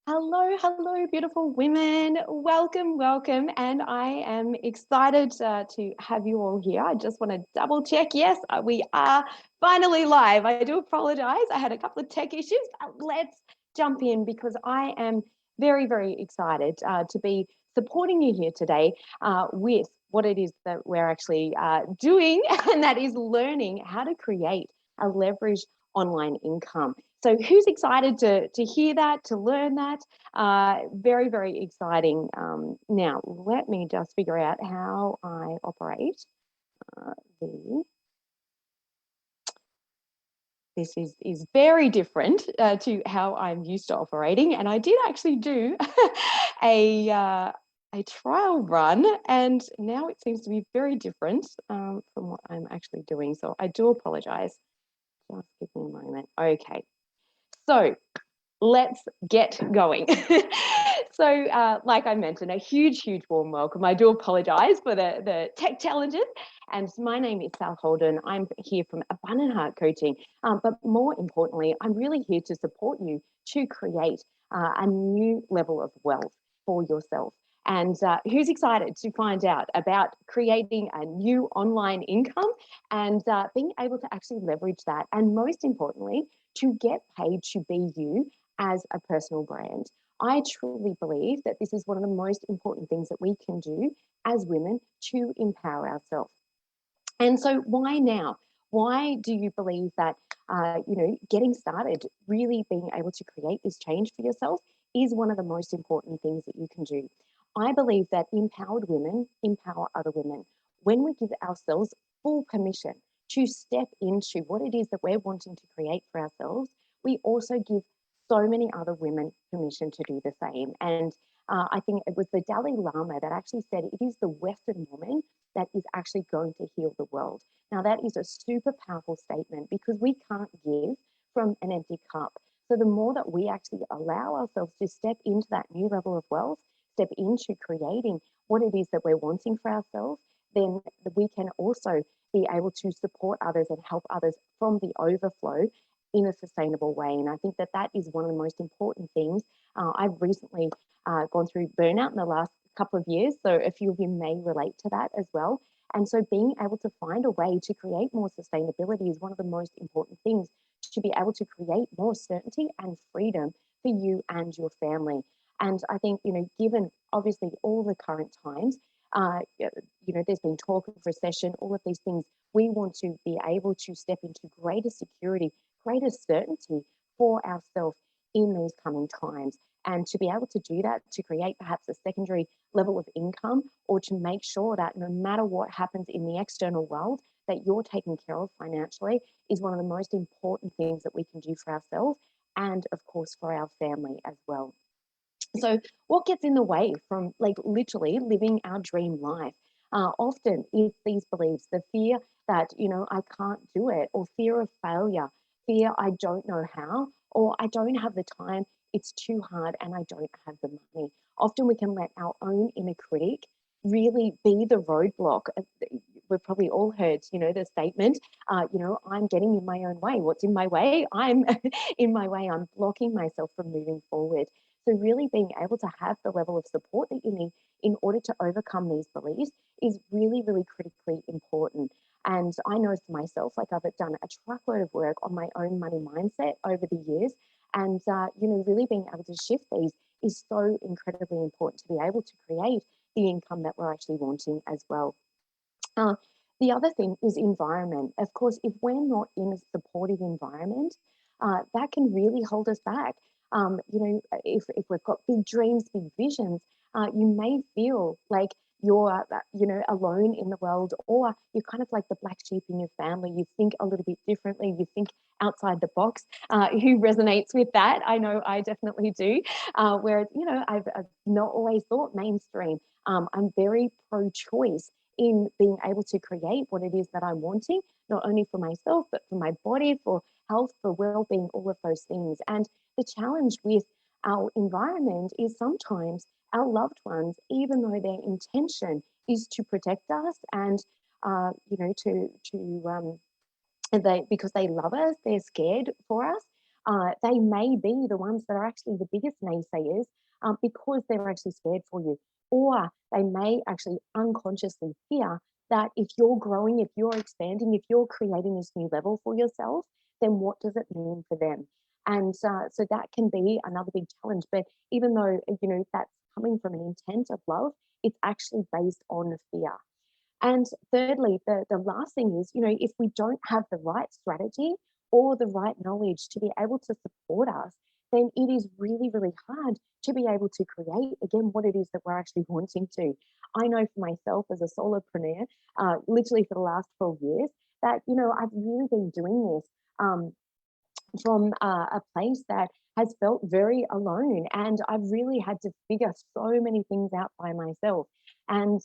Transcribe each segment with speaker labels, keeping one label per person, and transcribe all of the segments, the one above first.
Speaker 1: Hello, hello, beautiful women. Welcome, welcome. And I am excited to have you all here. I just want to double check. Yes, we are finally live. I do apologize. I had a couple of tech issues, but let's jump in because I am very, very excited to be supporting you here today with what it is that we're actually doing, and that is learning how to create a leveraged online income. So who's excited to hear that, to learn that? Very, very exciting. Now, let me just figure out how I operate. The This is very different to how I'm used to operating, and I did actually do a trial run, and now it seems to be very different from what I'm actually doing. So I do apologize. Just give me a moment. Okay. So let's get going. So, like I mentioned, a huge, huge warm welcome. I do apologize for the tech challenges. And my name is Sal Holden. I'm here from Abundant Heart Coaching. But more importantly, I'm really here to support you to create a new level of wealth for yourself. And who's excited to find out about creating a new online income and being able to actually leverage that? And most importantly, to get paid to be you as a personal brand. I truly believe that this is one of the most important things that we can do as women to empower ourselves. And so, why now? Why do you believe that getting started, really being able to create this change for yourself, is one of the most important things that you can do? I believe that empowered women empower other women. When we give ourselves full permission to step into what it is that we're wanting to create for ourselves, we also give so many other women permission to do the same. And I think it was the Dalai Lama that actually said it is the Western woman that is actually going to heal the world. Now, that is a super powerful statement because we can't give from an empty cup. So, the more that we actually allow ourselves to step into that new level of wealth, step into creating what it is that we're wanting for ourselves, then we can also be able to support others and help others from the overflow in a sustainable way. And I think that that is one of the most important things. I've recently gone through burnout in the last couple of years, so a few of you may relate to that as well. And so being able to find a way to create more sustainability is one of the most important things, to be able to create more certainty and freedom for you and your family. And I think, given obviously all the current times, there's been talk of recession, all of these things, we want to be able to step into greater security, greater certainty for ourselves in these coming times. And to be able to do that, to create perhaps a secondary level of income, or to make sure that no matter what happens in the external world, that you're taken care of financially, is one of the most important things that we can do for ourselves and, of course, for our family as well. So, what gets in the way from like literally living our dream life? Often it's these beliefs, the fear that, I can't do it, or fear of failure, fear I don't know how, or I don't have the time, it's too hard, and I don't have the money. Often we can let our own inner critic really be the roadblock. We've probably all heard, the statement, I'm getting in my own way. What's in my way? I'm in my way. I'm blocking myself from moving forward. So, really being able to have the level of support that you need in order to overcome these beliefs is really, really critically important. And I know for myself, like I've done a truckload of work on my own money mindset over the years. And, really being able to shift these is so incredibly important to be able to create the income that we're actually wanting as well. Uh, the other thing is environment. Of course, if we're not in a supportive environment, that can really hold us back. If we've got big dreams, big visions, you may feel like you're, alone in the world, or you're kind of like the black sheep in your family. You think a little bit differently. You think outside the box. Who resonates with that? I know I definitely do. Whereas, I've not always thought mainstream. I'm very pro-choice in being able to create what it is that I'm wanting, not only for myself, but for my body, for health, for well-being, all of those things. And the challenge with our environment is sometimes our loved ones, even though their intention is to protect us and, to they, because they love us, they're scared for us. They may be the ones that are actually the biggest naysayers because they're actually scared for you. Or they may actually unconsciously fear that if you're growing, if you're expanding, if you're creating this new level for yourself, then what does it mean for them? And so that can be another big challenge. But even though, that's coming from an intent of love, it's actually based on fear. And thirdly, the last thing is, if we don't have the right strategy or the right knowledge to be able to support us, then it is really, really hard to be able to create again what it is that we're actually wanting to. I know for myself as a solopreneur, literally for the last 12 years, that, I've really been doing this. From a place that has felt very alone. And I've really had to figure so many things out by myself. And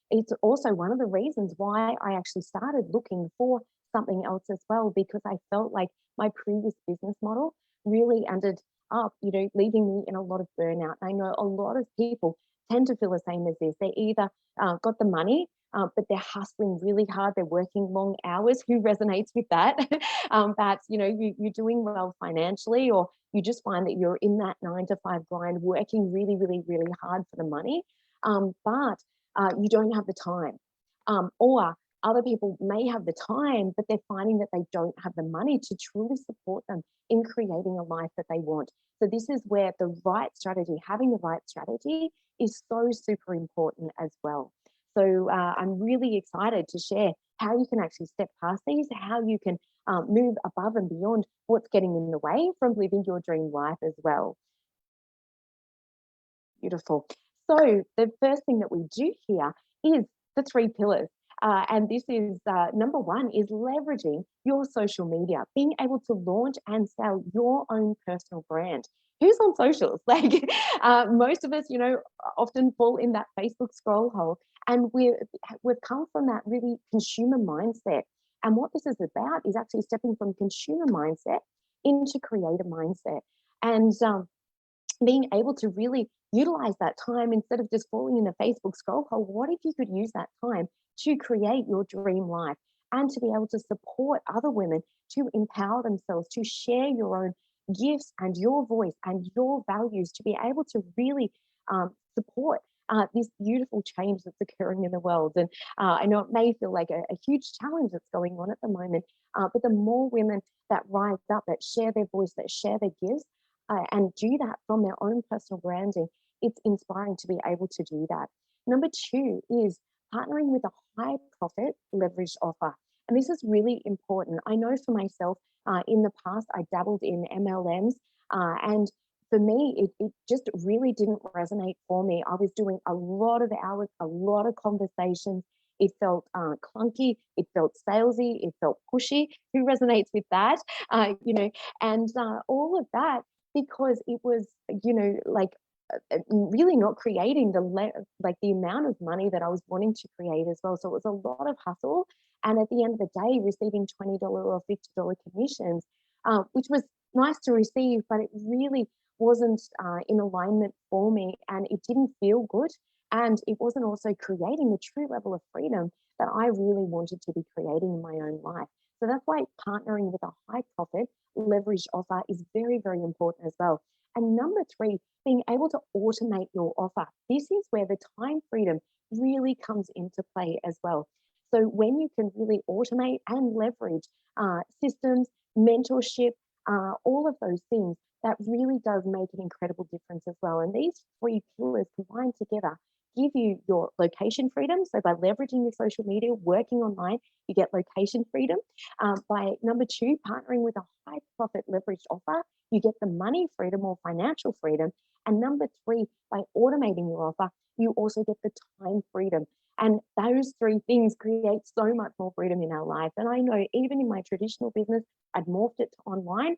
Speaker 1: it's also one of the reasons why I actually started looking for something else as well, because I felt like my previous business model really ended up, leaving me in a lot of burnout. I know a lot of people tend to feel the same as this. They either got the money, but they're hustling really hard. They're working long hours. Who resonates with that? That's, you're doing well financially, or you just find that you're in that 9 to 5 grind, working really, really, really hard for the money, but you don't have the time. Or other people may have the time, but they're finding that they don't have the money to truly support them in creating a life that they want. So this is where the right strategy, having the right strategy, is so super important as well. So I'm really excited to share how you can actually step past these, how you can move above and beyond what's getting in the way from living your dream life as well. Beautiful. So the first thing that we do here is the 3 pillars. And this is number one is leveraging your social media, being able to launch and sell your own personal brand. Who's on socials? Like most of us, often fall in that Facebook scroll hole, and we've come from that really consumer mindset. And what this is about is actually stepping from consumer mindset into creator mindset, and being able to really utilize that time instead of just falling in the Facebook scroll hole. What if you could use that time to create your dream life and to be able to support other women to empower themselves, to share your own gifts and your voice and your values, to be able to really support this beautiful change that's occurring in the world. And I know it may feel like a huge challenge that's going on at the moment, but the more women that rise up, that share their voice, that share their gifts, and do that from their own personal branding, it's inspiring to be able to do that. Number two is partnering with a high profit leveraged offer. And this is really important. I know for myself, in the past, I dabbled in MLMs, and for me, it just really didn't resonate for me. I was doing a lot of hours, a lot of conversations. It felt clunky. It felt salesy. It felt pushy. Who resonates with that? And all of that, because it was, like really not creating the amount of money that I was wanting to create as well. So it was a lot of hustle, and at the end of the day, receiving $20 or $50 commissions, which was nice to receive, but it really wasn't in alignment for me, and it didn't feel good, and it wasn't also creating the true level of freedom that I really wanted to be creating in my own life. So that's why partnering with a high profit leveraged offer is very, very important as well. And number three, being able to automate your offer. This is where the time freedom really comes into play as well. So when you can really automate and leverage systems, mentorship, all of those things, that really does make an incredible difference as well. And these 3 pillars combined together give you your location freedom. So by leveraging your social media, working online, you get location freedom. By number two, partnering with a high profit leveraged offer, you get the money freedom or financial freedom. And number three, by automating your offer, you also get the time freedom. And those 3 things create so much more freedom in our life. And I know even in my traditional business, I'd morphed it to online.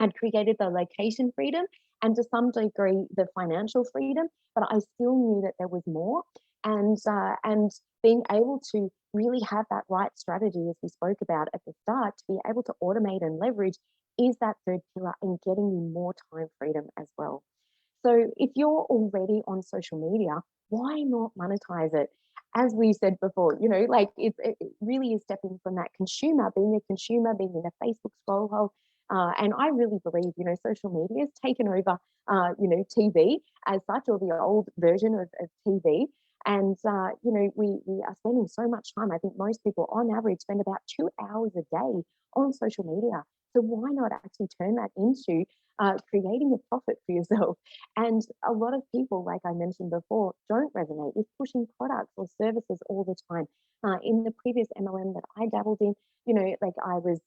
Speaker 1: I'd created the location freedom and to some degree the financial freedom, but I still knew that there was more. And being able to really have that right strategy, as we spoke about at the start, to be able to automate and leverage is that third pillar in getting you more time freedom as well. So if you're already on social media, why not monetize it? As we said before, like it really is stepping from that consumer, being a consumer, being in a Facebook scroll hole, And I really believe, social media has taken over, TV as such, or the old version of TV. And, we are spending so much time. I think most people on average spend about 2 hours a day on social media. So why not actually turn that into creating a profit for yourself? And a lot of people, like I mentioned before, don't resonate with pushing products or services all the time. In the previous MLM that I dabbled in, like I was,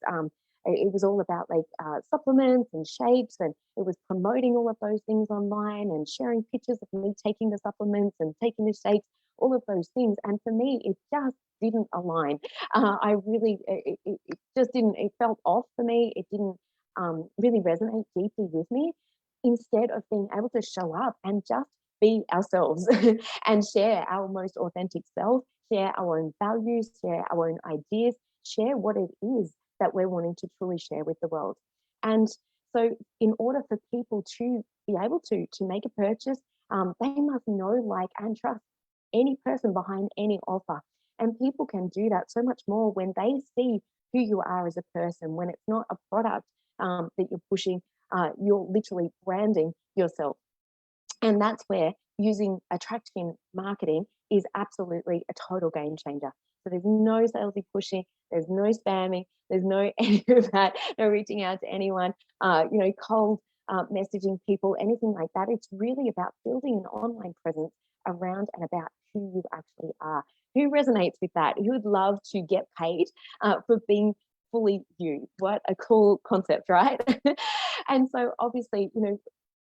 Speaker 1: it was all about like supplements and shapes, and it was promoting all of those things online and sharing pictures of me taking the supplements and taking the shapes, all of those things. And for me, it just didn't align. I really, it just didn't, it felt off for me. It didn't really resonate deeply with me. Instead of being able to show up and just be ourselves and share our most authentic self, share our own values, share our own ideas, share what it is that we're wanting to truly share with the world. And so in order for people to be able to make a purchase, they must know, like, and trust any person behind any offer. And people can do that so much more when they see who you are as a person, when it's not a product that you're pushing, you're literally branding yourself. And that's where using attraction marketing is absolutely a total game changer. So there's no salesy pushing, there's no spamming, there's no any of that, no reaching out to anyone, cold messaging people, anything like that. It's really about building an online presence around and about who you actually are. Who resonates with that? Who would love to get paid for being fully you? What a cool concept, right? And so obviously,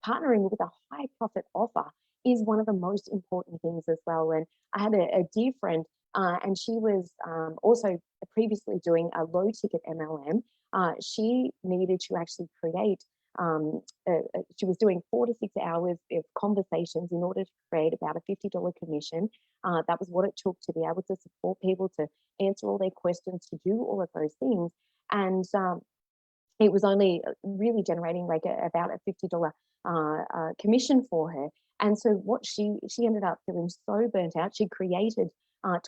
Speaker 1: partnering with a high profit offer is one of the most important things as well. And I had a dear friend, and she was also previously doing a low ticket MLM. She needed to actually create, she was doing 4 to 6 hours of conversations in order to create about a $50 commission. That was what it took to be able to support people, to answer all their questions, to do all of those things. And it was only really generating like about a $50 commission for her. And so what she ended up feeling so burnt out, she created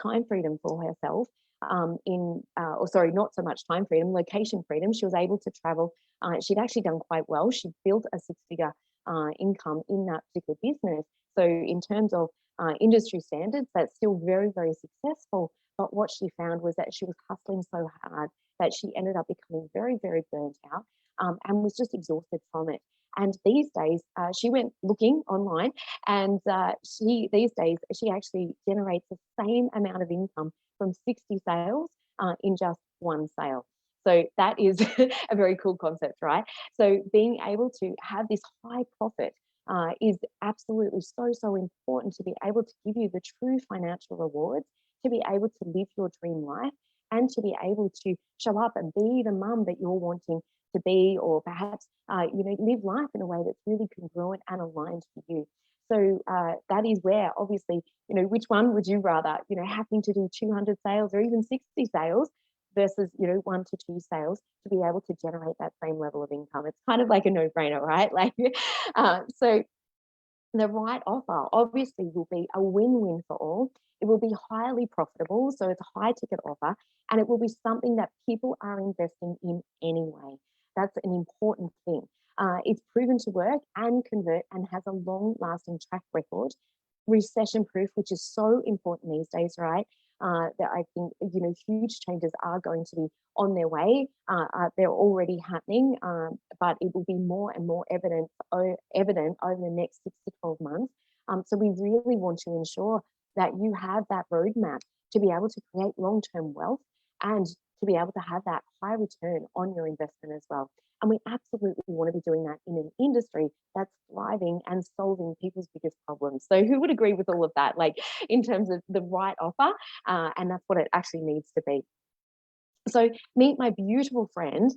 Speaker 1: time freedom for herself, not so much time freedom, location freedom. She was able to travel. She'd actually done quite well. She built a 6-figure income in that particular business. So in terms of industry standards, that's still very, very successful. But what she found was that she was hustling so hard that she ended up becoming very, very burnt out, and was just exhausted from it. And these days, she went looking online, and these days she actually generates the same amount of income from 60 sales in just one sale. So that is a very cool concept, right? So being able to have this high profit is absolutely so important to be able to give you the true financial rewards, to be able to live your dream life, and to be able to show up and be the mum that you're wanting to be, or perhaps live life in a way that's really congruent and aligned for you. So that is where, obviously, which one would you rather, having to do 200 sales or even 60 sales versus 1 to 2 sales to be able to generate that same level of income? It's kind of like a no-brainer, right? Like, so the right offer obviously will be a win-win for all. It will be highly profitable, so it's a high ticket offer, and it will be something that people are investing in anyway. That's an important thing. It's proven to work and convert and has a long-lasting track record, recession-proof, which is so important these days, right? That I think, huge changes are going to be on their way. They're already happening, but it will be more and more evident over the next 6 to 12 months. So we really want to ensure that you have that roadmap to be able to create long-term wealth and to be able to have that high return on your investment as well. And we absolutely want to be doing that in an industry that's thriving and solving people's biggest problems. So who would agree with all of that, like in terms of the right offer? And that's what it actually needs to be. So meet my beautiful friend,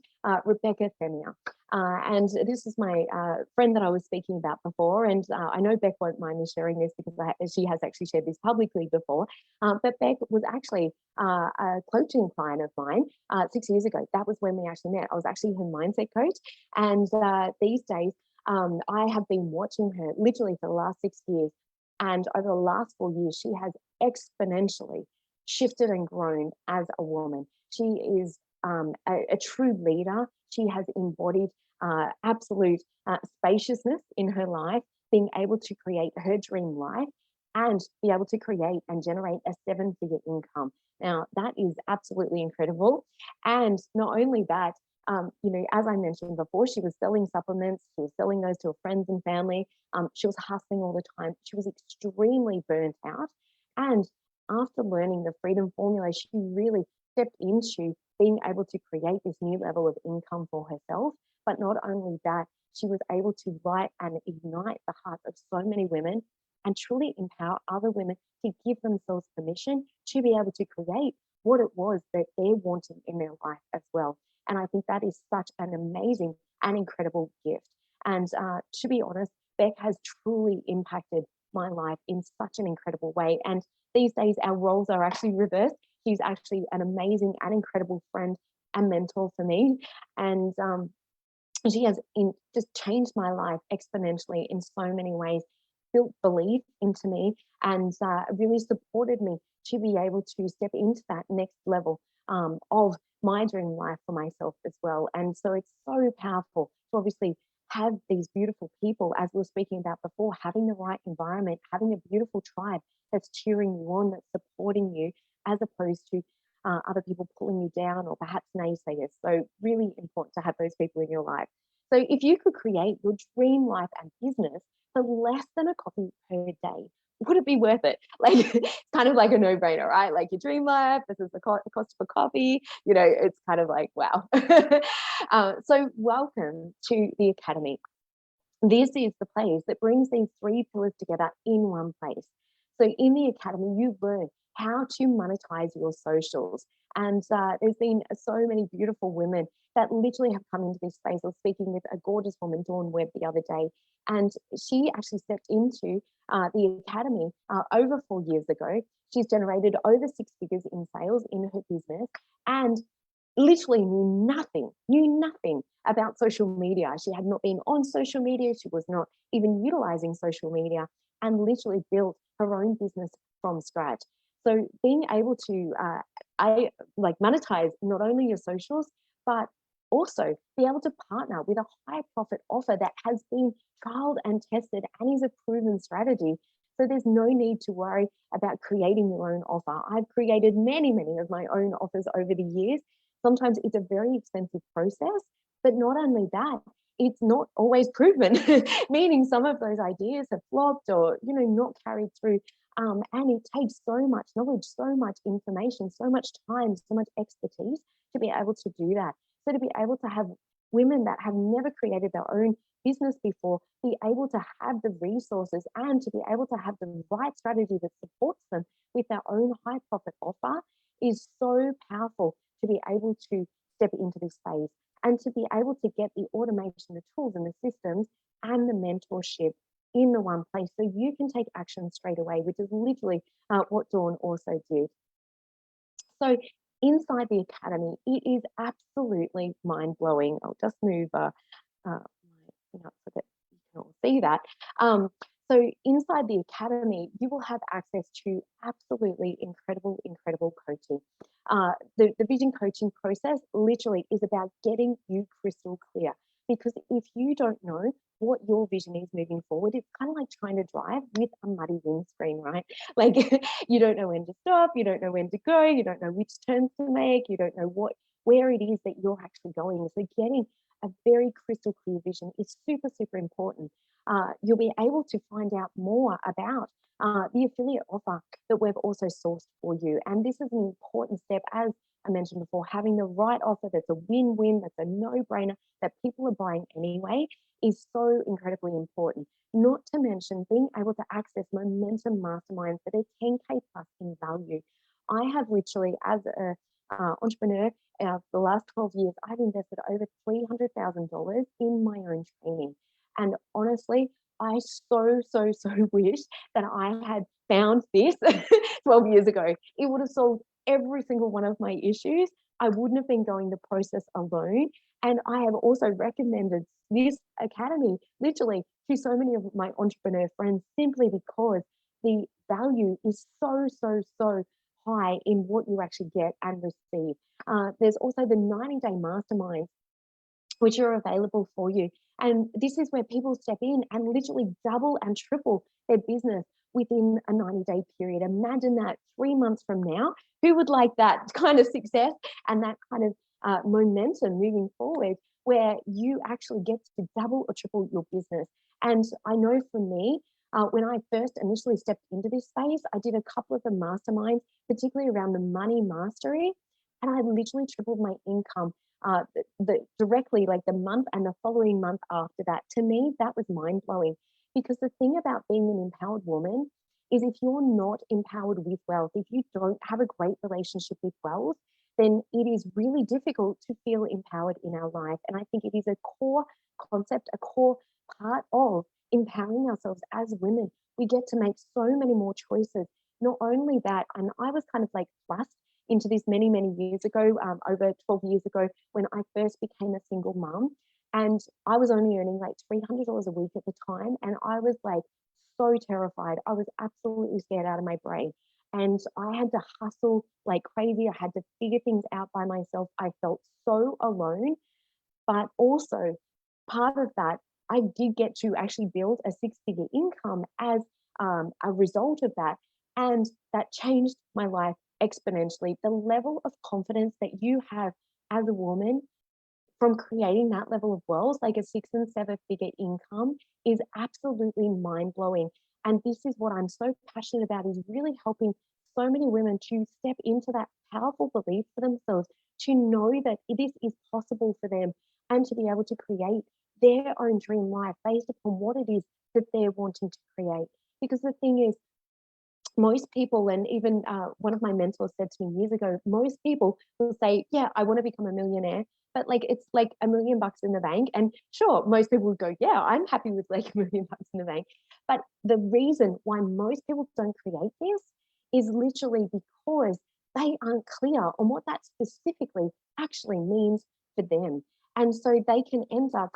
Speaker 1: Rebecca Femia. And this is my friend that I was speaking about before. And I know Beck won't mind me sharing this because she has actually shared this publicly before. But Beck was actually a coaching client of mine 6 years ago. That was when we actually met. I was actually her mindset coach. And these days, I have been watching her literally for the last 6 years. And over the last 4 years, she has exponentially shifted and grown as a woman. She is a true leader. She has embodied absolute spaciousness in her life, being able to create her dream life and be able to create and generate a 7-figure income. Now, that is absolutely incredible. And not only that, as I mentioned before, she was selling supplements, she was selling those to her friends and family. She was hustling all the time. She was extremely burnt out. And after learning the freedom formula, she really stepped into being able to create this new level of income for herself. But not only that, she was able to light and ignite the hearts of so many women and truly empower other women to give themselves permission to be able to create what it was that they're wanting in their life as well. And I think that is such an amazing and incredible gift. And to be honest, Beck has truly impacted my life in such an incredible way. And these days, our roles are actually reversed. She's actually an amazing and incredible friend and mentor for me. And she has just changed my life exponentially in so many ways, built belief into me, and really supported me to be able to step into that next level of my dream life for myself as well. And so it's so powerful to obviously have these beautiful people, as we were speaking about before, having the right environment, having a beautiful tribe that's cheering you on, that's supporting you, as opposed to other people pulling you down or perhaps naysayers. So really important to have those people in your life. So if you could create your dream life and business for less than a coffee per day, would it be worth it? Like, it's kind of like a no-brainer, right? Like your dream life, this is the cost of a coffee. It's kind of like, wow. So welcome to the Academy. This is the place that brings these 3 pillars together in one place. So in the Academy, you learn how to monetize your socials. And there's been so many beautiful women that literally have come into this space. I was speaking with a gorgeous woman, Dawn Webb, the other day, and she actually stepped into the Academy over 4 years ago. She's generated over 6 figures in sales in her business, and literally knew nothing about social media. She had not been on social media. She was not even utilizing social media, and literally built her own business from scratch. So being able to monetize not only your socials, but also be able to partner with a high profit offer that has been trialed and tested and is a proven strategy. So there's no need to worry about creating your own offer. I've created many of my own offers over the years. Sometimes it's a very expensive process, but not only that, it's not always proven, meaning some of those ideas have flopped or, not carried through. And it takes so much knowledge, so much information, so much time, so much expertise to be able to do that. So to be able to have women that have never created their own business before, be able to have the resources and to be able to have the right strategy that supports them with their own high profit offer is so powerful to be able to step into this phase and to be able to get the automation, the tools and the systems and the mentorship in the one place so you can take action straight away, which is literally what Dawn also did. So inside the Academy, it is absolutely mind-blowing. I'll just move so that you can all see that. So inside the Academy, you will have access to absolutely incredible coaching. The vision coaching process literally is about getting you crystal clear, because if you don't know what your vision is moving forward, it's kind of like trying to drive with a muddy windscreen, right? Like you don't know when to stop, you don't know when to go, you don't know which turns to make, you don't know where it is that you're actually going. So getting a very crystal clear vision is super important. You'll be able to find out more about the affiliate offer that we've also sourced for you. And this is an important step, as I mentioned before, having the right offer that's a win-win, that's a no-brainer, that people are buying anyway, is so incredibly important. Not to mention being able to access momentum masterminds that are 10K plus in value. I have literally, as an entrepreneur, for the last 12 years, I've invested over $300,000 in my own training. And honestly, I so wish that I had found this 12 years ago. It would have solved every single one of my issues. I wouldn't have been going the process alone. And I have also recommended this Academy literally to so many of my entrepreneur friends, simply because the value is so high in what you actually get and receive. There's also the 90-day masterminds, which are available for you. And this is where people step in and literally double and triple their business within a 90-day period. Imagine that 3 months from now. Who would like that kind of success and that kind of momentum moving forward, where you actually get to double or triple your business? And I know for me, when I first initially stepped into this space, I did a couple of the masterminds, particularly around the money mastery, and I literally tripled my income directly, like the month and the following month after that. To me, that was mind blowing, because the thing about being an empowered woman is, if you're not empowered with wealth, if you don't have a great relationship with wealth, then it is really difficult to feel empowered in our life. And I think it is a core concept, a core part of empowering ourselves as women. We get to make so many more choices. Not only that, and I was kind of like thrust into this many, many years ago, over 12 years ago, when I first became a single mum. And I was only earning like $300 a week at the time. And I was like so terrified. I was absolutely scared out of my brain. And I had to hustle like crazy. I had to figure things out by myself. I felt so alone. But also, part of that, I did get to actually build a six-figure income as a result of that. And that changed my life exponentially. The level of confidence that you have as a woman from creating that level of wealth, like a 6 and 7 figure income, is absolutely mind blowing. And this is what I'm so passionate about, is really helping so many women to step into that powerful belief for themselves, to know that this is possible for them, and to be able to create their own dream life based upon what it is that they're wanting to create. Because the thing is, most people, and even one of my mentors said to me years ago, most people will say, yeah, I want to become a millionaire, but like it's like $1 million in the bank. And sure, most people would go, yeah, I'm happy with like $1 million in the bank. But the reason why most people don't create this is literally because they aren't clear on what that specifically actually means for them. And so they can end up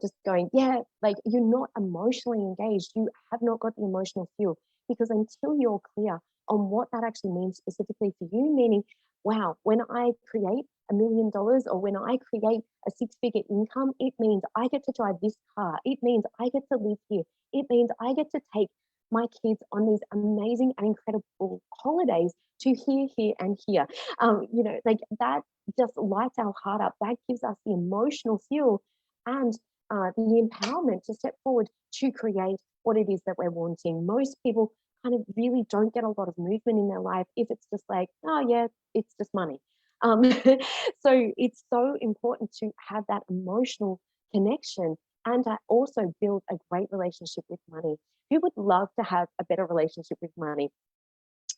Speaker 1: just going, yeah, like you're not emotionally engaged. You have not got the emotional fuel. Because until you're clear on what that actually means specifically for you, meaning, wow, when I create $1 million, or when I create a 6-figure income, it means I get to drive this car. It means I get to live here. It means I get to take my kids on these amazing and incredible holidays to here, here, and here. Like that just lights our heart up. That gives us the emotional fuel and the empowerment to step forward to create what it is that we're wanting. Most people kind of really don't get a lot of movement in their life if it's just like, oh yeah, it's just money. So it's so important to have that emotional connection and to also build a great relationship with money. Who would love to have a better relationship with money?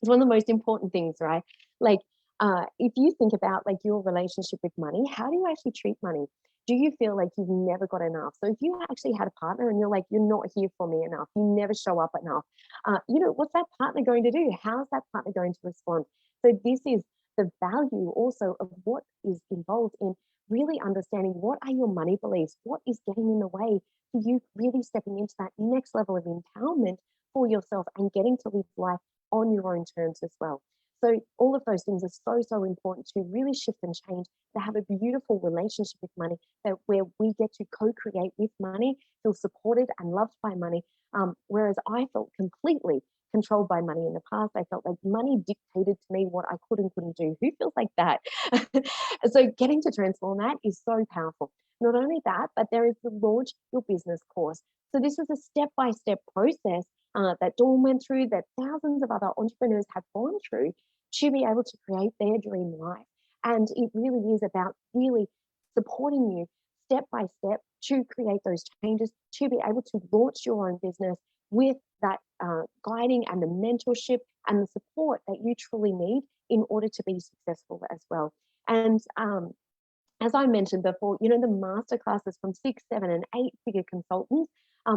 Speaker 1: It's one of the most important things, right? Like, if you think about like your relationship with money, how do you actually treat money? Do you feel like you've never got enough? So if you actually had a partner and you're like, you're not here for me enough, you never show up enough, what's that partner going to do? How's that partner going to respond? So this is the value also of what is involved in really understanding what are your money beliefs, what is getting in the way for you really stepping into that next level of empowerment for yourself and getting to live life on your own terms as well. So all of those things are so, so important to really shift and change, to have a beautiful relationship with money, that where we get to co-create with money, feel supported and loved by money. Whereas I felt completely controlled by money in the past. I felt like money dictated to me what I could and couldn't do. Who feels like that? So getting to transform that is so powerful. Not only that, but there is the Launch Your Business course. So this is a step-by-step process that Dawn went through, that thousands of other entrepreneurs have gone through to be able to create their dream life. And it really is about really supporting you step by step to create those changes, to be able to launch your own business with that guiding and the mentorship and the support that you truly need in order to be successful as well. And as I mentioned before, the masterclasses from 6, 7, and 8-figure consultants,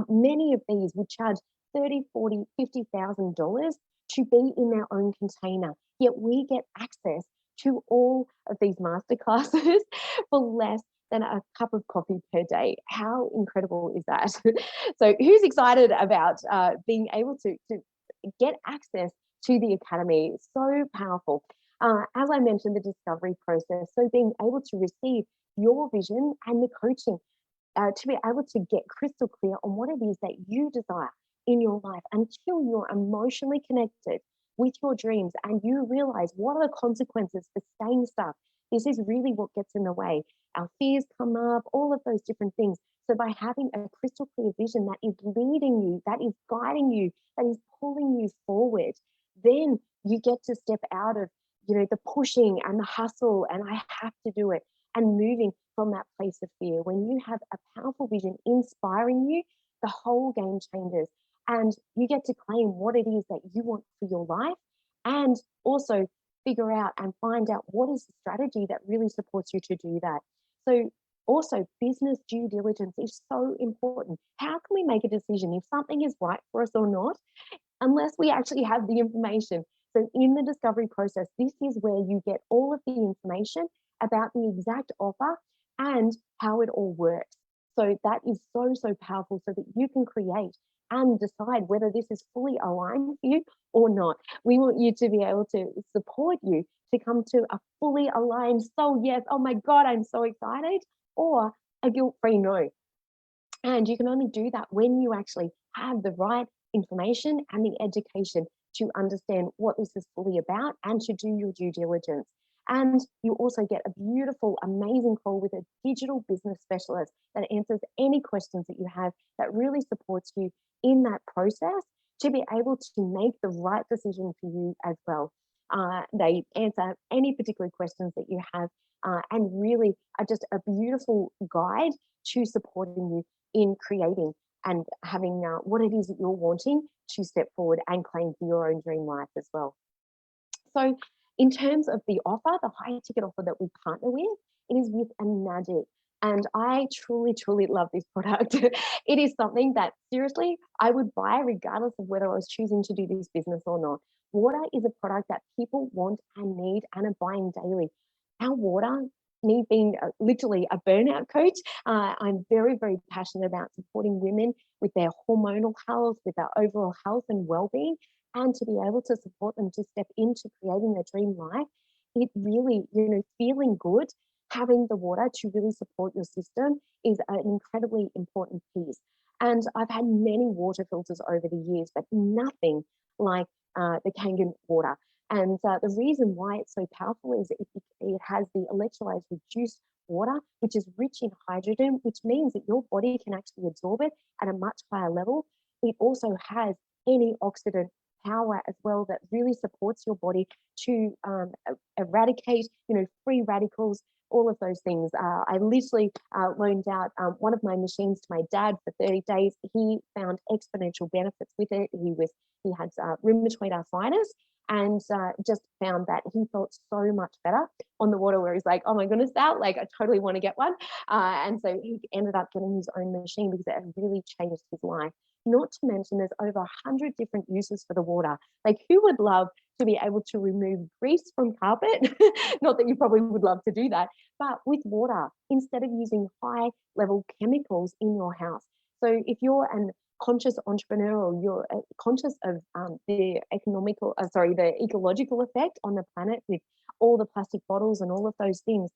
Speaker 1: many of these would charge $30,000, $40,000, $50,000 to be in their own container. Yet we get access to all of these masterclasses for less than a cup of coffee per day. How incredible is that? So who's excited about being able to get access to the Academy. It's so powerful. As I mentioned, the discovery process. So being able to receive your vision and the coaching to be able to get crystal clear on what it is that you desire in your life until you're emotionally connected with your dreams and you realize what are the consequences for staying stuck. This is really what gets in the way. Our fears come up, all of those different things. So by having a crystal clear vision that is leading you, that is guiding you, that is pulling you forward, then you get to step out of, the pushing and the hustle and I have to do it, and moving from that place of fear. When you have a powerful vision inspiring you, the whole game changes and you get to claim what it is that you want for your life, and also figure out and find out what is the strategy that really supports you to do that. So also, business due diligence is so important. How can we make a decision if something is right for us or not, unless we actually have the information? So in the discovery process, this is where you get all of the information about the exact offer and how it all works. So that is so, so powerful so that you can create and decide whether this is fully aligned for you or not. We want you to be able to support you to come to a fully aligned, so yes, oh my God, I'm so excited, or a guilt-free no. And you can only do that when you actually have the right information and the education to understand what this is fully about and to do your due diligence. And you also get a beautiful, amazing call with a digital business specialist that answers any questions that you have, that really supports you in that process to be able to make the right decision for you as well. They answer any particular questions that you have, and really are just a beautiful guide to supporting you in creating and having what it is that you're wanting to step forward and claim for your own dream life as well. So in terms of the offer, the high ticket offer that we partner with, it is with a Magic. And I truly, truly love this product. It is something that seriously I would buy regardless of whether I was choosing to do this business or not. Water is a product that people want and need and are buying daily. Our water, me being literally a burnout coach, I'm very, very passionate about supporting women with their hormonal health, with their overall health and well-being, and to be able to support them to step into creating their dream life. It really, feeling good, having the water to really support your system is an incredibly important piece. And I've had many water filters over the years, but nothing like the Kangen water. And the reason why it's so powerful is it has the electrolyzed reduced water, which is rich in hydrogen, which means that your body can actually absorb it at a much higher level. It also has antioxidant power as well that really supports your body to eradicate, free radicals, all of those things. I literally loaned out one of my machines to my dad for 30 days. He found exponential benefits with it. He had rheumatoid arthritis, and just found that he felt so much better on the water, where he's like, oh my goodness, Sal, like I totally want to get one. And so he ended up getting his own machine because it had really changed his life. Not to mention there's over 100 different uses for the water. Like, who would love to be able to remove grease from carpet? Not that you probably would love to do that, but with water, instead of using high level chemicals in your house. So if you're an conscious entrepreneur, or you're conscious of the ecological effect on the planet with all the plastic bottles and all of those things,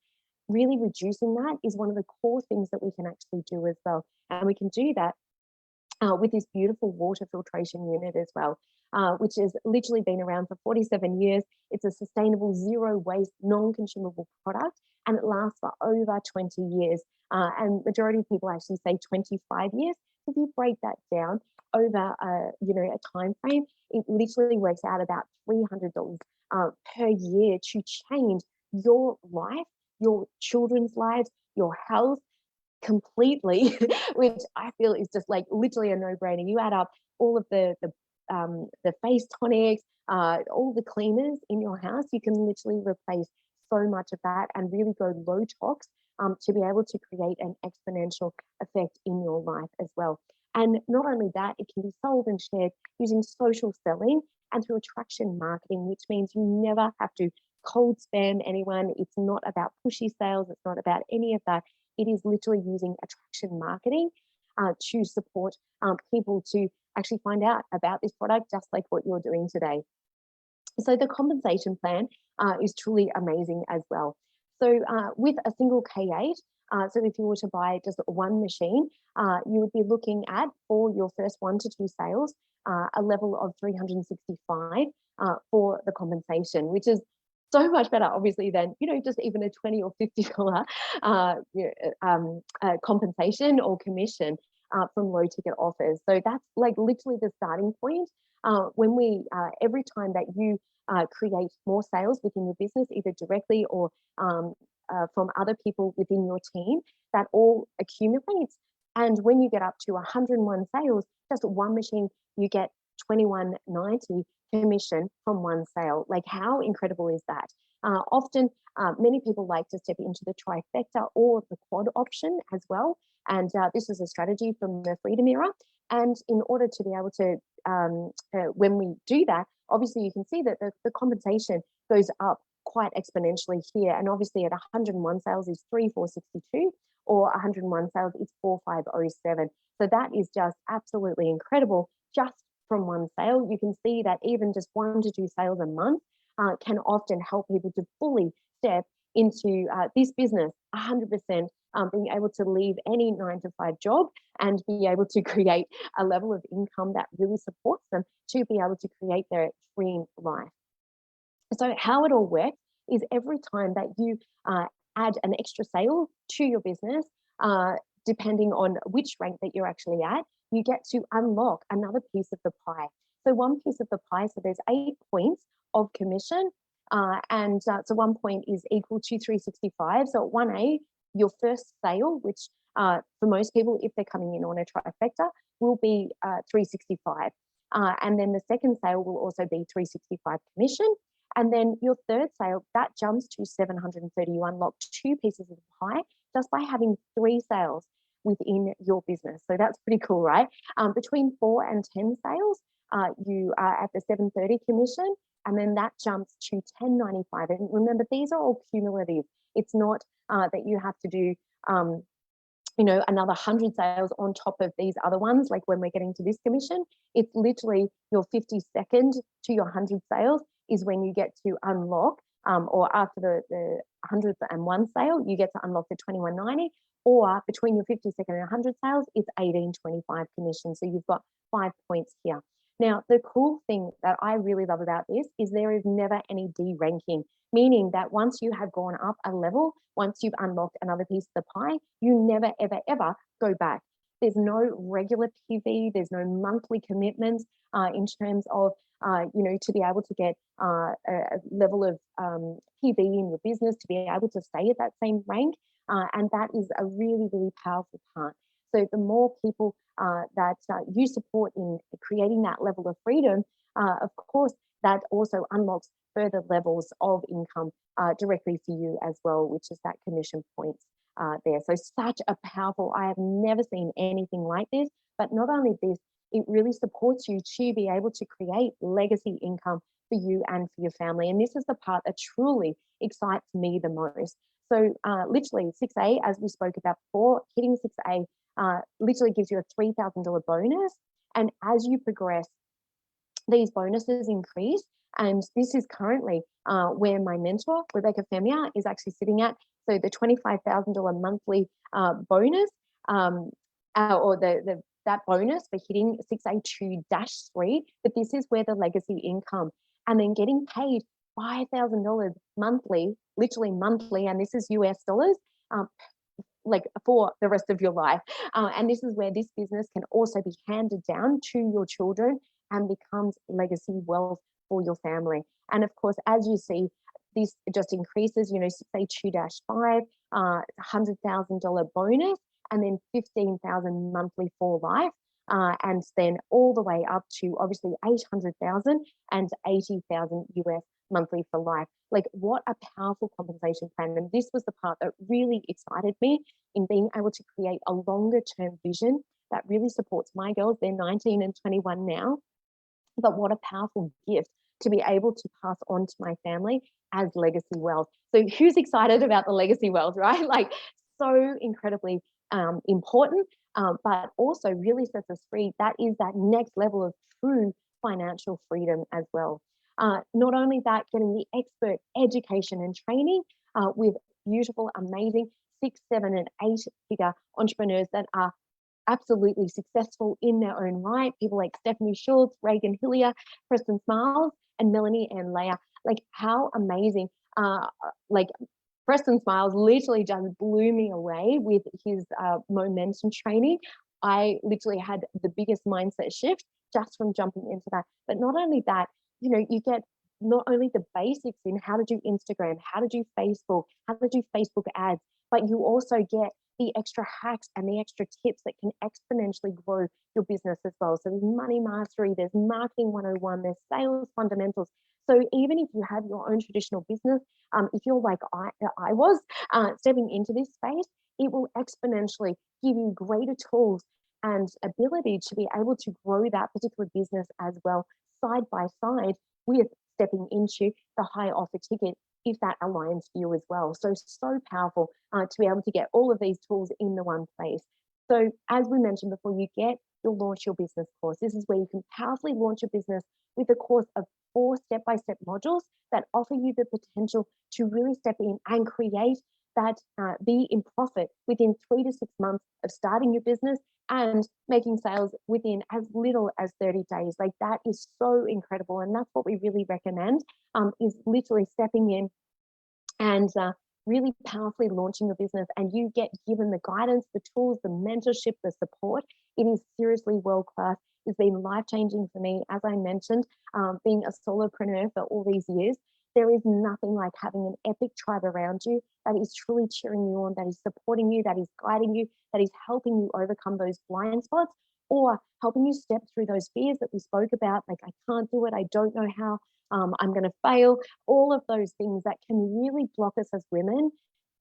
Speaker 1: really reducing that is one of the core things that we can actually do as well. And we can do that with this beautiful water filtration unit as well, which has literally been around for 47 years. It's a sustainable, zero waste, non-consumable product, and it lasts for over 20 years. And majority of people actually say 25 years. If you break that down over a time frame, it literally works out about $300 per year to change your life, your children's lives, your health completely, which I feel is just like literally a no-brainer. You add up all of the face tonics, all the cleaners in your house, you can literally replace so much of that and really go low tox to be able to create an exponential effect in your life as well. And not only that, it can be sold and shared using social selling and through attraction marketing, which means you never have to cold spam anyone. It's not about pushy sales. It's not about any of that. It is literally using attraction marketing to support people to actually find out about this product, just like what you're doing today. So the compensation plan is truly amazing as well. So with a single K8, so if you were to buy just one machine, you would be looking at, for your first 1 to 2 sales, a level of 365 for the compensation, which is so much better, obviously, than, you know, just even a $20 or $50 compensation or commission from low ticket offers. So that's like literally the starting point. When we every time that you create more sales within your business, either directly or from other people within your team, that all accumulates. And when you get up to 101 sales, just one machine, you get $21.90 commission from one sale. Like, how incredible is that? Often, many people like to step into the trifecta or the quad option as well. And this is a strategy from the Freedom Era. And in order to be able to, when we do that, obviously you can see that the compensation goes up quite exponentially here. And obviously at 101 sales is 3,462, or 101 sales is 4,507. So that is just absolutely incredible. Just from one sale, you can see that even just 1 to 2 sales a month can often help people to fully step into this business 100%, being able to leave any 9-to-5 job and be able to create a level of income that really supports them to be able to create their dream life. So how it all works is every time that you add an extra sale to your business, depending on which rank that you're actually at, you get to unlock another piece of the pie. So one piece of the pie, so there's 8 points of commission, and so 1 point is equal to 365. So at 1A, your first sale, which for most people, if they're coming in on a trifecta, will be 365. And then the second sale will also be 365 commission. And then your third sale, that jumps to 730. You unlock 2 pieces of the pie just by having 3 sales within your business. So that's pretty cool, right? Between 4 and 10 sales, you are at the 730 commission, and then that jumps to 1095. And remember, these are all cumulative. It's not that you have to do another 100 sales on top of these other ones. Like when we're getting to this commission, it's literally your 52nd to your 100 sales is when you get to unlock, or after the 101 sale, you get to unlock the 2190, or between your 52nd and 100 sales, it's 1825 commission. So you've got 5 points here. Now, the cool thing that I really love about this is there is never any deranking, meaning that once you have gone up a level, once you've unlocked another piece of the pie, you never, ever, ever go back. There's no regular PV, there's no monthly commitments in terms of, to be able to get a level of PV in your business, to be able to stay at that same rank. And that is a really, really powerful part. So the more people that you support in creating that level of freedom, of course, that also unlocks further levels of income directly for you as well, which is that commission points there. So such a powerful, I have never seen anything like this, but not only this, it really supports you to be able to create legacy income for you and for your family. And this is the part that truly excites me the most. So literally 6A, as we spoke about before, hitting 6A literally gives you a $3,000 bonus. And as you progress, these bonuses increase. And this is currently where my mentor, Rebecca Femia, is actually sitting at. So the $25,000 monthly bonus, or that bonus for hitting 6A2-3, but this is where the legacy income, and then getting paid $5,000 monthly, literally monthly, and this is US dollars, like for the rest of your life. And this is where this business can also be handed down to your children and becomes legacy wealth for your family. And of course, as you see, this just increases, 6A2-5, $100,000 bonus, and then $15,000 monthly for life, and then all the way up to obviously $800,000 and $80,000 US monthly for life. Like, what a powerful compensation plan. And this was the part that really excited me in being able to create a longer term vision that really supports my girls. They're 19 and 21 now, but what a powerful gift to be able to pass on to my family as legacy wealth. So who's excited about the legacy wealth, right? Like, so incredibly important, but also really sets us free. That is that next level of true financial freedom as well. Not only that, getting the expert education and training with beautiful, amazing 6, 7, and 8-figure entrepreneurs that are absolutely successful in their own right. People like Stephanie Schultz, Reagan Hillier, Preston Smiles, and Melanie and Leah. Like, how amazing. Like, Preston Smiles literally just blew me away with his momentum training. I literally had the biggest mindset shift just from jumping into that. But not only that, you get not only the basics in how to do Instagram, how to do Facebook, how to do Facebook ads, but you also get the extra hacks and the extra tips that can exponentially grow your business as well. So there's money mastery, there's marketing 101, there's sales fundamentals. So even if you have your own traditional business, if you're like I was stepping into this space, it will exponentially give you greater tools and ability to be able to grow that particular business as well, side by side with stepping into the high offer ticket, if that aligns for you as well. So powerful to be able to get all of these tools in the one place. So as we mentioned before, you get your Launch Your Business course. This is where you can powerfully launch your business with a course of 4 step-by-step modules that offer you the potential to really step in and create that, be in profit within 3 to 6 months of starting your business and making sales within as little as 30 days. Like, that is so incredible. And that's what we really recommend, is literally stepping in and really powerfully launching your business, and you get given the guidance, the tools, the mentorship, the support. It is seriously world-class. It's been life-changing for me. As I mentioned, being a solopreneur for all these years, there is nothing like having an epic tribe around you that is truly cheering you on, that is supporting you, that is guiding you, that is helping you overcome those blind spots, or helping you step through those fears that we spoke about, like, I can't do it, I don't know how, I'm going to fail, all of those things that can really block us as women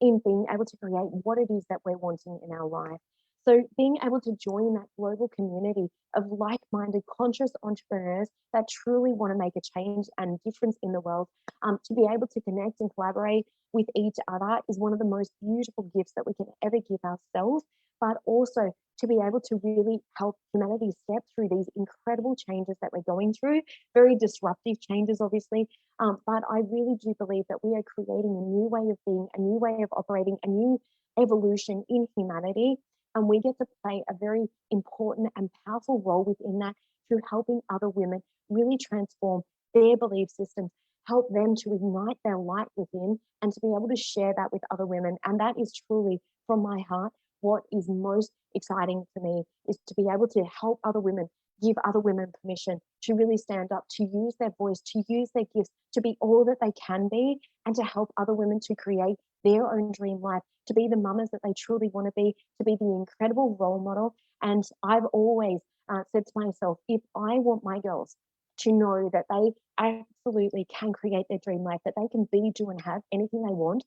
Speaker 1: in being able to create what it is that we're wanting in our life. So being able to join that global community of like-minded, conscious entrepreneurs that truly want to make a change and difference in the world, to be able to connect and collaborate with each other is one of the most beautiful gifts that we can ever give ourselves, but also to be able to really help humanity step through these incredible changes that we're going through, very disruptive changes, obviously. But I really do believe that we are creating a new way of being, a new way of operating, a new evolution in humanity. And we get to play a very important and powerful role within that through helping other women really transform their belief systems, help them to ignite their light within, and to be able to share that with other women. And that is truly, from my heart, what is most exciting for me, is to be able to help other women, give other women permission to really stand up, to use their voice, to use their gifts, to be all that they can be, and to help other women to create their own dream life, to be the mamas that they truly want to be the incredible role model. And I've always said to myself, if I want my girls to know that they absolutely can create their dream life, that they can be, do, and have anything they want,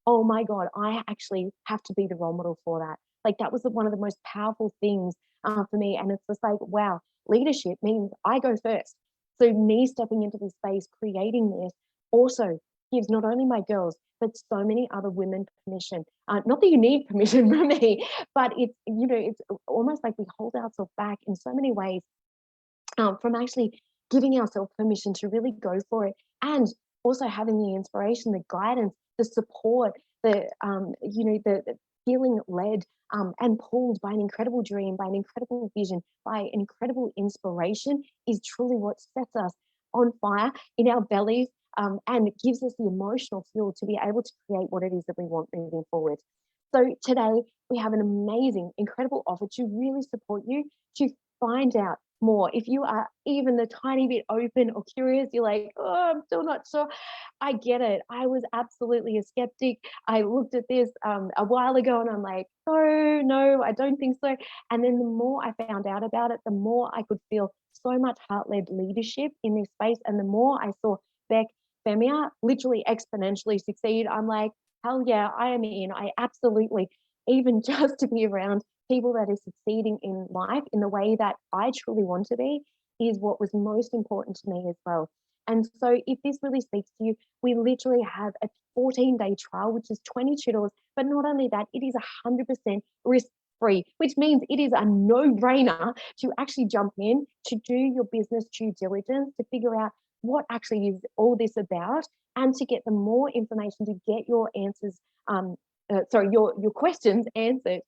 Speaker 1: oh my God, I actually have to be the role model for that. Like, that was one of the most powerful things for me. And it's just like, wow, leadership means I go first. So me stepping into this space, creating this, also gives not only my girls, but so many other women permission. Not that you need permission from me, but it's almost like we hold ourselves back in so many ways from actually giving ourselves permission to really go for it, and also having the inspiration, the guidance, the support, the feeling led and pulled by an incredible dream, by an incredible vision, by an incredible inspiration is truly what sets us on fire in our bellies, and it gives us the emotional fuel to be able to create what it is that we want moving forward. So today we have an amazing, incredible offer to really support you to find out more. If you are even the tiny bit open or curious, you're like, oh, I'm still not sure. I get it. I was absolutely a skeptic. I looked at this a while ago and I'm like, no, I don't think so. And then the more I found out about it, the more I could feel so much heart-led leadership in this space. And the more I saw Beck, Femia literally exponentially succeed, I'm like, hell yeah, I am in. I absolutely, even just to be around people that are succeeding in life in the way that I truly want to be is what was most important to me as well. And so if this really speaks to you, we literally have a 14-day trial, which is $22. But not only that, it is 100% risk free, which means it is a no-brainer to actually jump in, to do your business due diligence, to figure out what actually is all this about, and to get the more information to get your answers, your questions answered.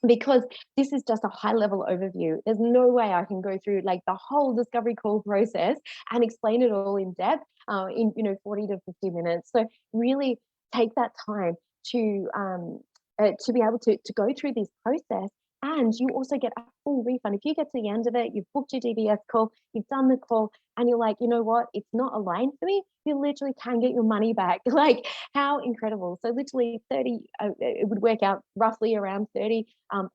Speaker 1: Because this is just a high level overview. There's no way I can go through like the whole discovery call process and explain it all in depth in 40 to 50 minutes. So really take that time to be able to go through this process. And you also get a full refund. If you get to the end of it, you've booked your DBS call, you've done the call, and you're like, you know what, it's not aligned for me, you literally can get your money back. Like, how incredible. So literally 30, it would work out roughly around 30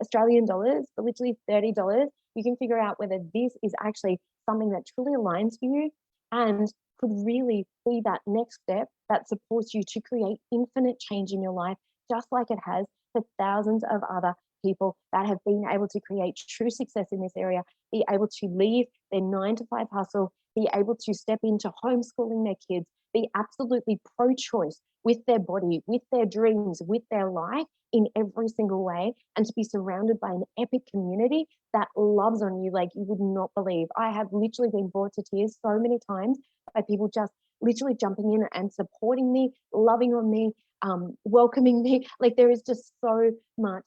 Speaker 1: Australian dollars, but literally $30. You can figure out whether this is actually something that truly aligns for you and could really be that next step that supports you to create infinite change in your life, just like it has for thousands of other people that have been able to create true success in this area, be able to leave their 9-to-5 hustle, be able to step into homeschooling their kids, be absolutely pro-choice with their body, with their dreams, with their life in every single way, and to be surrounded by an epic community that loves on you like you would not believe. I have literally been brought to tears so many times by people just literally jumping in and supporting me, loving on me, welcoming me. Like, there is just so much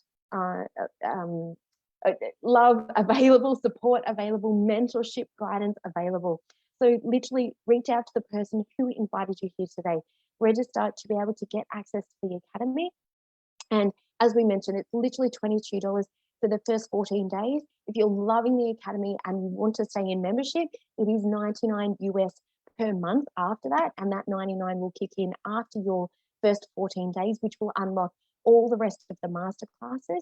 Speaker 1: love available, support available, mentorship guidance available. So literally reach out to the person who invited you here today. Register to be able to get access to the academy. And as we mentioned, it's literally $22 for the first 14 days. If you're loving the academy and you want to stay in membership, it is $99 US per month after that. And that $99 will kick in after your first 14 days, which will unlock all the rest of the masterclasses.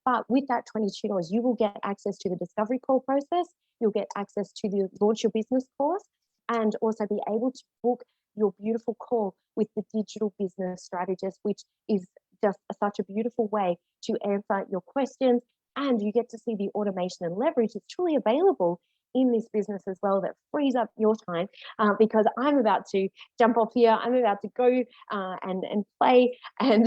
Speaker 1: But with that $22, you will get access to the discovery call process. You'll get access to the Launch Your Business course, and also be able to book your beautiful call with the digital business strategist, which is just such a beautiful way to answer your questions. And you get to see the automation and leverage that's truly available in this business as well, that frees up your time, because I'm about to jump off here. I'm about to go and play and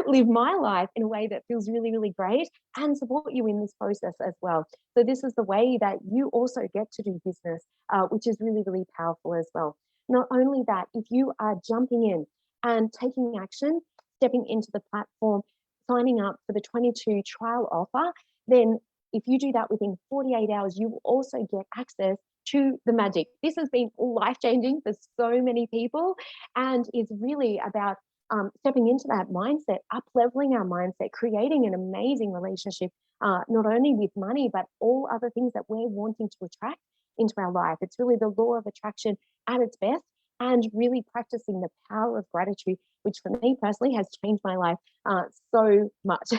Speaker 1: live my life in a way that feels really, really great and support you in this process as well. So this is the way that you also get to do business, which is really, really powerful as well. Not only that, if you are jumping in and taking action, stepping into the platform, signing up for the 22 trial offer, then if you do that within 48 hours, you will also get access to the magic. This has been life-changing for so many people, and is really about stepping into that mindset, up-leveling our mindset, creating an amazing relationship, not only with money, but all other things that we're wanting to attract into our life. It's really the law of attraction at its best, and really practicing the power of gratitude, which for me personally has changed my life so much.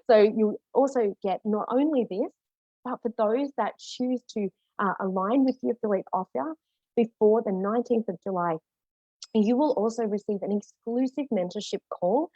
Speaker 1: So you also get not only this, but for those that choose to align with the affiliate offer before the 19th of July, you will also receive an exclusive mentorship call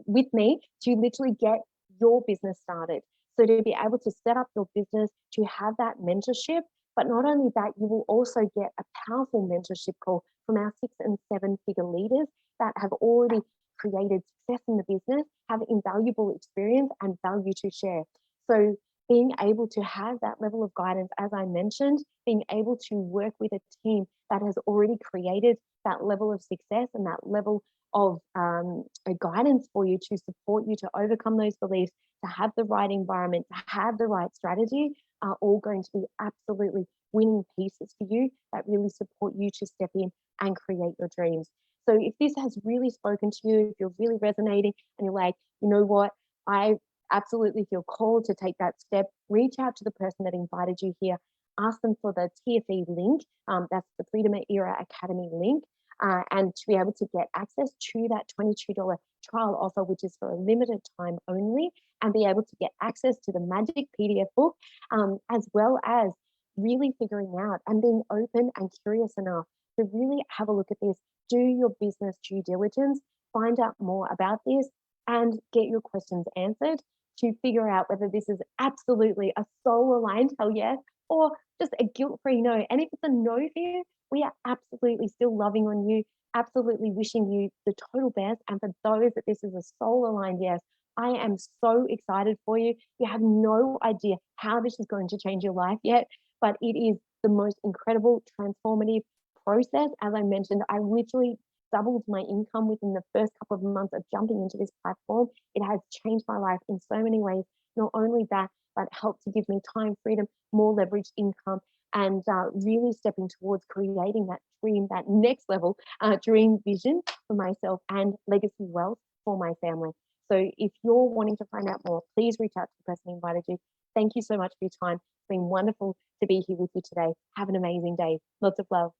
Speaker 1: with me to literally get your business started. So to be able to set up your business, to have that mentorship, but not only that, you will also get a powerful mentorship call from our 6- and 7-figure leaders that have already created success in the business, have invaluable experience and value to share. So being able to have that level of guidance, as I mentioned, being able to work with a team that has already created that level of success and that level of a guidance for you to support you to overcome those beliefs, to have the right environment, to have the right strategy, are all going to be absolutely winning pieces for you that really support you to step in and create your dreams. So if this has really spoken to you, if you're really resonating and you're like, you know what, I absolutely feel called to take that step, reach out to the person that invited you here, ask them for the TFE link, that's the Freedom Era Academy link, and to be able to get access to that $22 trial offer, which is for a limited time only, and be able to get access to the magic PDF book, as well as really figuring out and being open and curious enough to really have a look at this, do your business due diligence, find out more about this, and get your questions answered to figure out whether this is absolutely a soul-aligned hell yes, or just a guilt-free no. And if it's a no for you, we are absolutely still loving on you, absolutely wishing you the total best. And for those that this is a soul-aligned yes, I am so excited for you. You have no idea how this is going to change your life yet, but it is the most incredible, transformative process. As I mentioned, I literally doubled my income within the first couple of months of jumping into this platform. It has changed my life in so many ways. Not only that, but helped to give me time, freedom, more leveraged income, and really stepping towards creating that dream, that next level dream vision for myself and legacy wealth for my family. So if you're wanting to find out more, please reach out to the person who invited you. Thank you so much for your time. It's been wonderful to be here with you today. Have an amazing day. Lots of love.